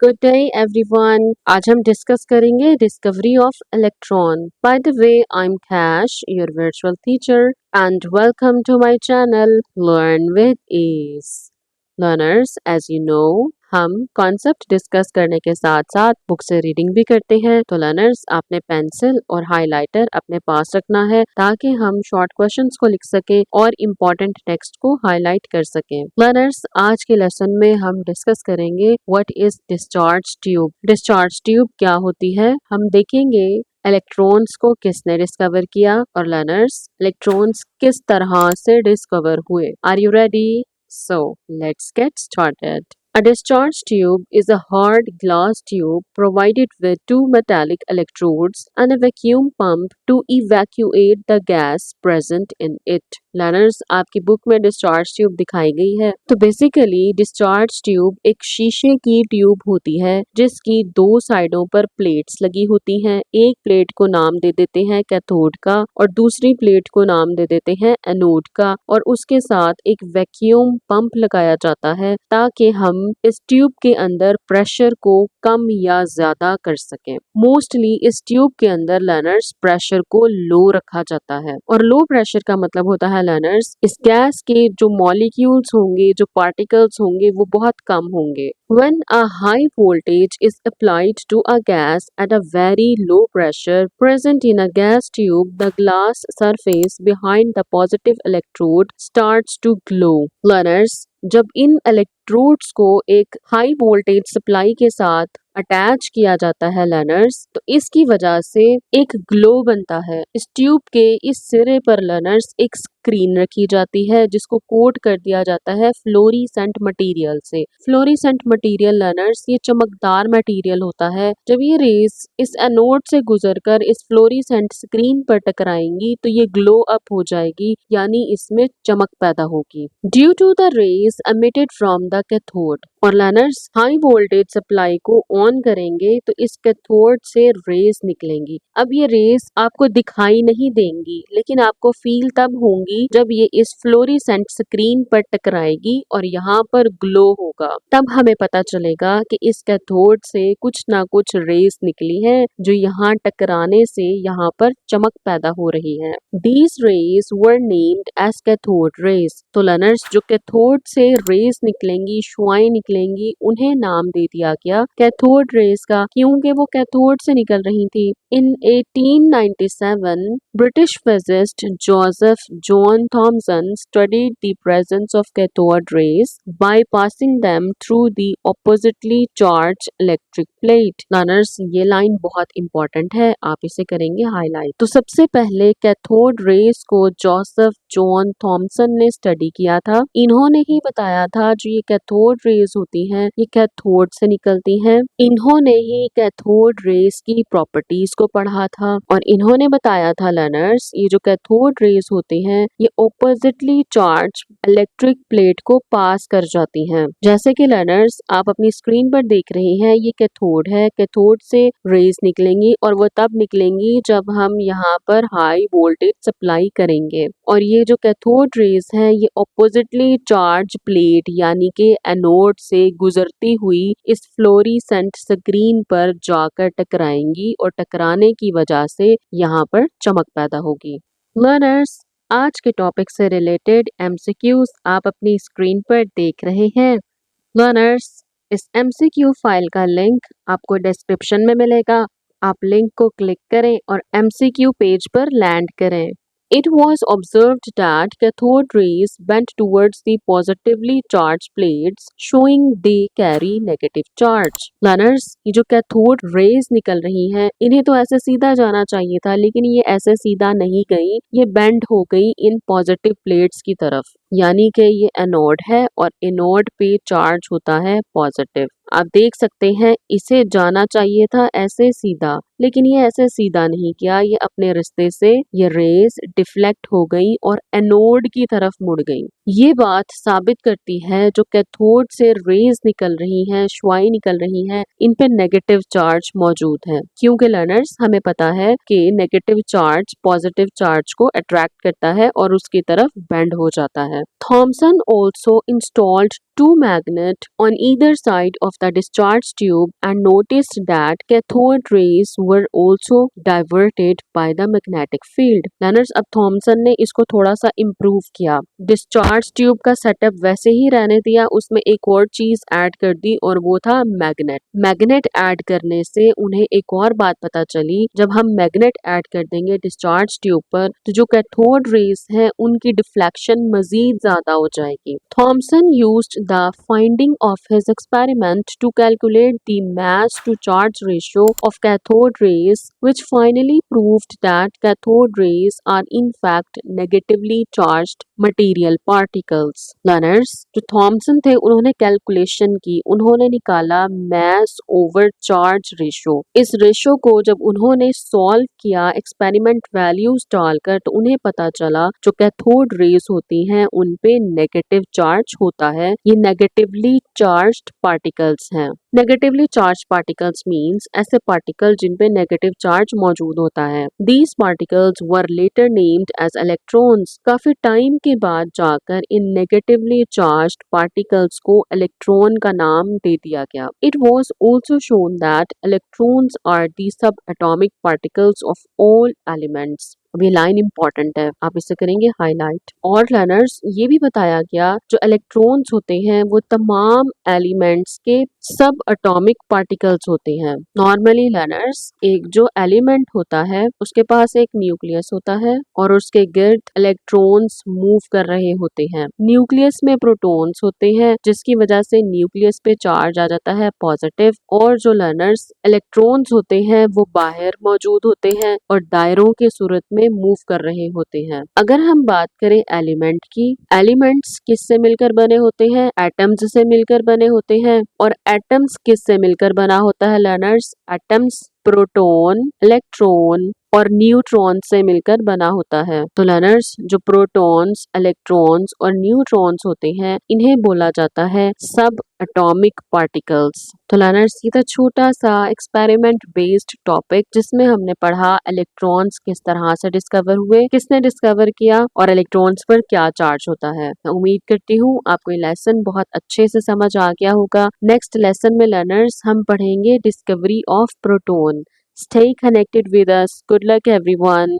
Good day everyone. आज हम discuss करेंगे discovery of electron. By the way, I am Kash, your virtual teacher, and welcome to my channel learn with ease. Learners, as you know, हम concept discuss करने के साथ साथ book से reading भी करते हैं। तो लर्नर्स, आपने पेंसिल और हाइलाइटर अपने पास रखना है ताकि हम शॉर्ट क्वेश्चंस को लिख सके और इम्पोर्टेंट टेक्स्ट को हाईलाइट कर सकें। लर्नर्स, आज के लेसन में हम डिस्कस करेंगे what is discharge tube. Discharge tube क्या होती है, हम देखेंगे इलेक्ट्रॉन्स को किसने डिस्कवर किया और लर्नर्स, इलेक्ट्रॉन्स किस तरह से डिस्कवर हुए। Are you ready? So, let's get started. A discharge tube is a hard glass tube provided with two metallic electrodes and a vacuum pump to evacuate the gas present in it. Learners, आपकी book में discharge tube दिखाई गई है। तो basically discharge tube एक शीशे की tube होती है जिसकी दो साइडों पर प्लेट्स लगी होती हैं। एक प्लेट को नाम दे देते हैं कैथोड का और दूसरी प्लेट को नाम दे देते हैं एनोड का, और उसके साथ एक वैक्यूम पंप लगाया जाता है ताकि हम इस ट्यूब के अंदर प्रेशर को कम या ज्यादा कर सकें। मोस्टली इस ट्यूब के अंदर लर्नर्स प्रेशर को लो रखा जाता है, और लो प्रेशर का मतलब होता है लर्नर्स इस गैस के जो मॉलिक्यूल्स होंगे, जो पार्टिकल्स होंगे, वो बहुत कम होंगे। When a high voltage is applied to a gas at a very low pressure present in a gas tube, the glass surface behind the positive electrode starts to glow. Learners, जब इन electrodes को एक high voltage supply के साथ attach किया जाता है learners, तो इसकी वजह से एक ग्लो बनता है। इस ट्यूब के इस सिरे पर लर्नर्स एक स्क्रीन रखी जाती है जिसको कोट कर दिया जाता है फ्लोरीसेंट मटेरियल से। फ्लोरीसेंट मटेरियल लर्नर्स ये चमकदार मटेरियल होता है। जब ये रेस इस एनोड से गुजरकर इस फ्लोरीसेंट स्क्रीन पर टकराएंगी तो ये ग्लो अप हो जाएगी, यानी इसमें चमक पैदा होगी due to the rays emitted from the cathode। और लर्नर्स, हाई वोल्टेज सप्लाई को ऑन करेंगे तो इस कैथोड से रेस निकलेंगी। अब ये रेस आपको दिखाई नहीं देंगी, लेकिन आपको फील तब होंगी जब ये इस फ्लोरीसेंट स्क्रीन पर टकराएगी और यहाँ पर ग्लो होगा। तब हमें पता चलेगा कि इस कैथोड से कुछ ना कुछ रेस निकली है जो यहाँ टकराने से यहाँ पर चमक पैदा हो रही है। These rays were named as cathode rays। तो लर्नर्स, जो कैथोड से रेस निकलेंगी, शुआएं निकलेंगी, उन्हें नाम दे दिया गया कैथोड रेस का, क्योंकि वो कैथोड से निकल रही थी। In 1897, British physicist Joseph John Thomson studied the presence of cathode rays by passing them through the oppositely charged electric plate। Learners, ये लाइन बहुत इंपॉर्टेंट है, आप इसे करेंगे हाईलाइट। तो सबसे पहले कैथोड रेस को जोसेफ जॉन थॉमसन ने स्टडी किया था। इन्होंने ही बताया था जो ये कैथोड रेस होती हैं ये कैथोड से निकलती हैं। इन्होंने ही कैथोड रेस की प्रॉपर्टीज को पढ़ा था और इन्होंने बताया था लर्नर्स, ये जो कैथोड रेस होती हैं ये ऑपोजिटली चार्ज इलेक्ट्रिक प्लेट को पास कर जाती हैं। जैसे कि लर्नर्स, आप अपनी स्क्रीन पर देख रहे हैं, ये कैथोड है। कैथोड से रेस निकलेंगी और वो तब निकलेंगी जब हम यहाँ पर हाई वोल्टेज सप्लाई करेंगे, और ये जो कैथोड रेस है ये ऑपोजिटली चार्ज प्लेट यानी कि एनोड से गुजरती हुई इस फ्लोरीसेंट स्क्रीन पर जाकर टकराएंगी और टकराने की वजह से यहाँ पर चमक पैदा होगी। लर्नर्स, आज के टॉपिक से रिलेटेड एमसीक्यूज आप अपनी स्क्रीन पर देख रहे हैं। लर्नर्स, इस एमसीक्यू फाइल का लिंक आपको डिस्क्रिप्शन में मिलेगा। आप लिंक को क्लिक करें और एमसीक्यू पेज पर लैंड करें। It was observed that cathode rays bent towards the positively charged plates, showing they carry negative charge। Learners, ये जो कैथोड रेज निकल रही हैं, इन्हें तो ऐसे सीधा जाना चाहिए था, लेकिन ये ऐसे सीधा नहीं गई, ये बेंड हो गई इन पॉजिटिव प्लेट्स की तरफ, यानी कि ये एनोड है और एनोड पे चार्ज होता है पॉजिटिव। आप देख सकते हैं इसे जाना चाहिए था ऐसे सीधा, लेकिन ये ऐसे सीधा नहीं किया, ये अपने रास्ते से ये रेस डिफ्लेक्ट हो गई और एनोड की तरफ मुड़ गई। ये बात साबित करती है जो कैथोड से रेस निकल रही हैं, शुआएं निकल रही हैं, इन पे नेगेटिव चार्ज मौजूद है, क्योंकि लर्नर्स हमें पता है कि नेगेटिव चार्ज पॉजिटिव चार्ज को अट्रैक्ट करता है और उसकी तरफ बेंड हो जाता है। Thomson also installed two magnets on either side of the discharge tube and noticed that cathode rays were also diverted by the magnetic field. Learners, अब थॉमसन ने इसको थोड़ा सा इम्प्रूव किया। डिस्चार्ज ट्यूब का सेटअप वैसे ही रहने दिया, उसमें एक और चीज ऐड कर दी और वो था मैग्नेट। मैग्नेट ऐड करने से उन्हें एक और बात पता चली, जब हम मैग्नेट ऐड कर देंगे डिस्चार्ज ट्यूब पर तो जो कैथोड रेज है उनकी डिफ्लेक्शन मजीद ज्यादा हो जाएगी। Thomson used the finding of his experiment to calculate the mass to charge ratio of cathode rays, which finally proved that cathode rays are in fact negatively charged material particles. Learners, जो Thompson थे उन्होंने calculation की, उन्होंने निकाला mass over charge ratio। इस ratio को जब उन्होंने सॉल्व किया एक्सपेरिमेंट वैल्यूज डालकर तो उन्हें पता चला जो कैथोड रेज होती हैं उन पे नेगेटिव चार्ज होता है, ये नेगेटिवली चार्ज्ड पार्टिकल्स हैं। नेगेटिवली चार्ज पार्टिकल्स मीन्स ऐसे पार्टिकल जिन पे नेगेटिव चार्ज मौजूद होता है। These particles were later named as electrons. काफी टाइम के बाद जाकर इन नेगेटिवली चार्ज्ड पार्टिकल्स को इलेक्ट्रॉन का नाम दे दिया गया। It was also shown that electrons are the sub atomic particles of all elements. अब ये लाइन इंपॉर्टेंट है, आप इसे करेंगे हाईलाइट। और लर्नर्स, ये भी बताया गया जो इलेक्ट्रॉन्स होते हैं वो तमाम एलिमेंट्स के सब एटॉमिक पार्टिकल्स होते हैं। नॉर्मली लर्नर्स, एक जो एलिमेंट होता है उसके पास एक न्यूक्लियस होता है और उसके गिर्द इलेक्ट्रॉन्स मूव कर रहे होते हैं। न्यूक्लियस में प्रोटॉन्स होते हैं जिसकी वजह से न्यूक्लियस पे चार्ज आ जाता है पॉजिटिव, और जो लर्नर्स इलेक्ट्रॉन्स होते हैं वो बाहर मौजूद होते हैं और दायरों के सूरत में मूव कर रहे होते हैं। अगर हम बात करें एलिमेंट की, एलिमेंट्स किससे मिलकर बने होते हैं? एटम्स से मिलकर बने होते हैं। और एटम्स किससे मिलकर बना होता है लर्नर्स? एटम्स प्रोटॉन, इलेक्ट्रॉन और न्यूट्रॉन से मिलकर बना होता है। तो लर्नर्स, जो प्रोटॉन्स, इलेक्ट्रॉन्स और न्यूट्रॉन्स होते हैं इन्हें बोला जाता है सब एटॉमिक पार्टिकल्स। तो लर्नर्स, ये था छोटा सा एक्सपेरिमेंट बेस्ड टॉपिक जिसमें हमने पढ़ा इलेक्ट्रॉन्स किस तरह से डिस्कवर हुए, किसने डिस्कवर किया और इलेक्ट्रॉन्स पर क्या चार्ज होता है। मैं उम्मीद करती हूँ आपको ये लेसन बहुत अच्छे से समझ आ गया होगा। नेक्स्ट लेसन में लर्नर्स हम पढ़ेंगे discovery of proton. Stay connected with us. Good luck everyone.